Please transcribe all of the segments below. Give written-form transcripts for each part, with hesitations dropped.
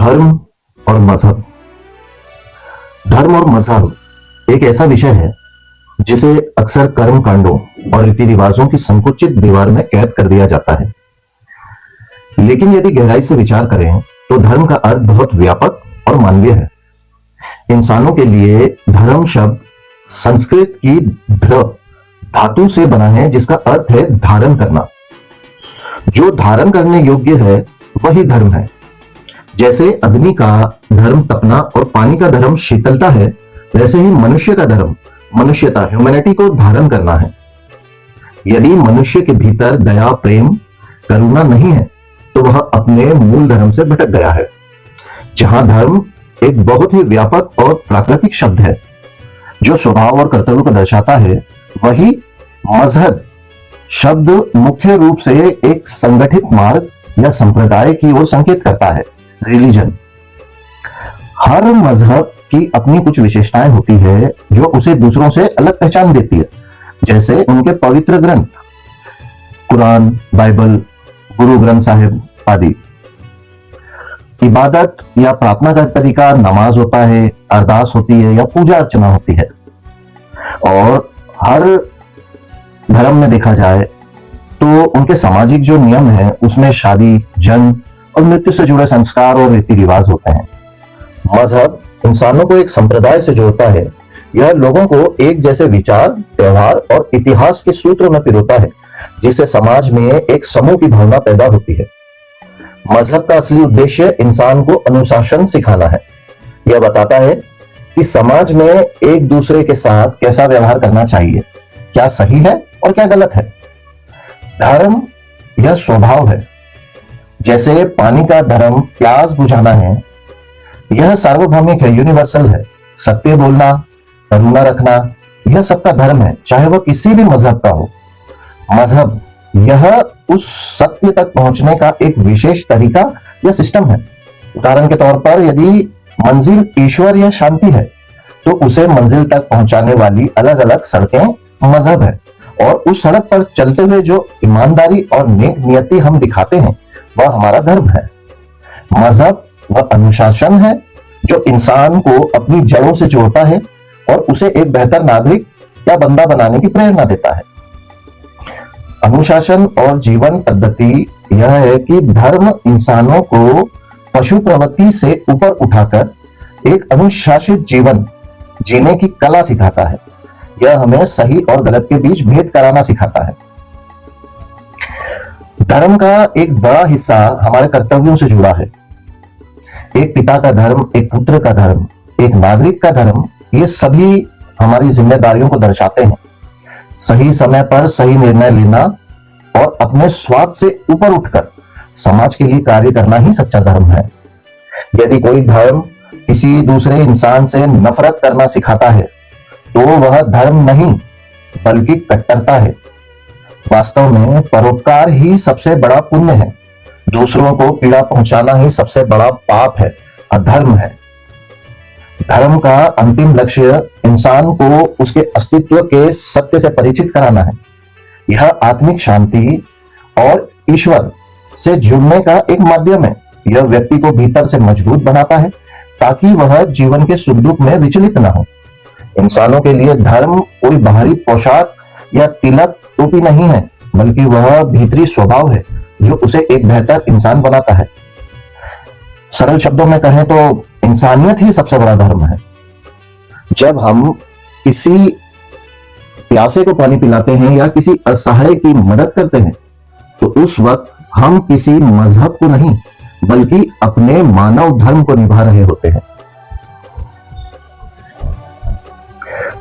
धर्म और मजहब। धर्म और मजहब एक ऐसा विषय है जिसे अक्सर कर्म कांडों और रीति रिवाजों की संकुचित दीवार में कैद कर दिया जाता है। लेकिन यदि गहराई से विचार करें तो धर्म का अर्थ बहुत व्यापक और मानवीय है। इंसानों के लिए धर्म शब्द संस्कृत की ध्र धातु से बना है, जिसका अर्थ है धारण करना। जो धारण करने योग्य है वही धर्म है। जैसे अग्नि का धर्म तपना और पानी का धर्म शीतलता है, वैसे ही मनुष्य का धर्म मनुष्यता ह्यूमैनिटी को धारण करना है। यदि मनुष्य के भीतर दया, प्रेम, करुणा नहीं है तो वह अपने मूल धर्म से भटक गया है। जहां धर्म एक बहुत ही व्यापक और प्राकृतिक शब्द है जो स्वभाव और कर्तव्य को दर्शाता है, वही मजहब शब्द मुख्य रूप से एक संगठित मार्ग या संप्रदाय की ओर संकेत करता है। रिलीजन। हर मजहब की अपनी कुछ विशेषताएं होती है जो उसे दूसरों से अलग पहचान देती है, जैसे उनके पवित्र ग्रंथ कुरान, बाइबल, गुरु ग्रंथ साहिब आदि। इबादत या प्रार्थना का तरीका नमाज होता है, अरदास होती है या पूजा अर्चना होती है। और हर धर्म में देखा जाए तो उनके सामाजिक जो नियम है उसमें शादी, जन्म और मृत्यु से जुड़े संस्कार और रीति रिवाज होते हैं। मजहब इंसानों को एक संप्रदाय से जोड़ता है। यह लोगों को एक जैसे विचार, त्यौहार और इतिहास के सूत्र में पिरोता है, जिससे समाज में एक समूह की भावना पैदा होती है। मजहब का असली उद्देश्य इंसान को अनुशासन सिखाना है। यह बताता है कि समाज में एक दूसरे के साथ कैसा व्यवहार करना चाहिए, क्या सही है और क्या गलत है। धर्म यह स्वभाव है। जैसे पानी का धर्म प्यास बुझाना है, यह सार्वभौमिक है, यूनिवर्सल है। सत्य बोलना, करुणा रखना, यह सबका धर्म है, चाहे वह किसी भी मजहब का हो। मजहब यह उस सत्य तक पहुंचने का एक विशेष तरीका या सिस्टम है। उदाहरण के तौर पर यदि मंजिल ईश्वर या शांति है तो उसे मंजिल तक पहुंचाने वाली अलग अलग सड़कें मजहब है। और उस सड़क पर चलते हुए जो ईमानदारी और नेक नियति हम दिखाते हैं वह हमारा धर्म है। मजहब वह अनुशासन है जो इंसान को अपनी जड़ों से जोड़ता है और उसे एक बेहतर नागरिक या बंदा बनाने की प्रेरणा देता है। अनुशासन और जीवन पद्धति यह है कि धर्म इंसानों को पशु प्रवृत्ति से ऊपर उठाकर एक अनुशासित जीवन जीने की कला सिखाता है। यह हमें सही और गलत के बीच भेद कराना सिखाता है। धर्म का एक बड़ा हिस्सा हमारे कर्तव्यों से जुड़ा है। एक पिता का धर्म, एक पुत्र का धर्म, एक नागरिक का धर्म, ये सभी हमारी जिम्मेदारियों को दर्शाते हैं। सही समय पर सही निर्णय लेना और अपने स्वार्थ से ऊपर उठकर समाज के लिए कार्य करना ही सच्चा धर्म है। यदि कोई धर्म किसी दूसरे इंसान से नफरत करना सिखाता है तो वह धर्म नहीं बल्कि कट्टरता है। वास्तव में परोपकार ही सबसे बड़ा पुण्य है। दूसरों को पीड़ा पहुंचाना ही सबसे बड़ा पाप है, अधर्म है। धर्म का अंतिम लक्ष्य इंसान को उसके अस्तित्व के सत्य से परिचित कराना है। यह आत्मिक शांति और ईश्वर से जुड़ने का एक माध्यम है। यह व्यक्ति को भीतर से मजबूत बनाता है ताकि वह जीवन के सुख दुख में विचलित न हो। इंसानों के लिए धर्म कोई बाहरी पोशाक या तिलक, टोपी नहीं है, बल्कि वह भीतरी स्वभाव है जो उसे एक बेहतर इंसान बनाता है। सरल शब्दों में कहें तो इंसानियत ही सबसे बड़ा धर्म है। जब हम किसी प्यासे को पानी पिलाते हैं या किसी असहाय की मदद करते हैं तो उस वक्त हम किसी मजहब को नहीं बल्कि अपने मानव धर्म को निभा रहे होते हैं।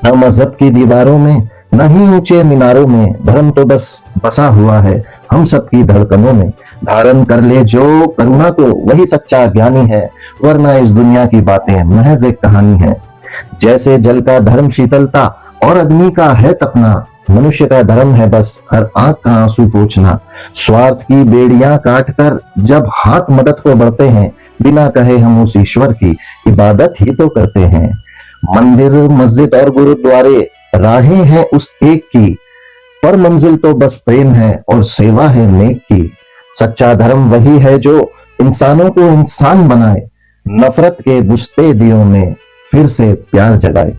न मजहब की दीवारों में, न ही ऊंचे मीनारों में, धर्म तो बस बसा हुआ है हम सबकी धड़कनों में। धारण कर ले जो करुणा को वही सच्चा ज्ञानी है, वरना इस दुनिया की बातें महज एक कहानी है। जैसे जल का धर्म शीतलता और अग्नि का है तपना, मनुष्य का धर्म है बस हर आंख का आंसू पोंछना। स्वार्थ की बेड़ियां काट कर जब हाथ मदद को बढ़ते हैं, बिना कहे हम उस ईश्वर की इबादत ही तो करते हैं। मंदिर, मस्जिद और गुरुद्वारे राहें हैं उस एक की, पर मंजिल तो बस प्रेम है और सेवा है नेक की। सच्चा धर्म वही है जो इंसानों को इंसान बनाए, नफरत के बुझते दियों ने फिर से प्यार जगाए।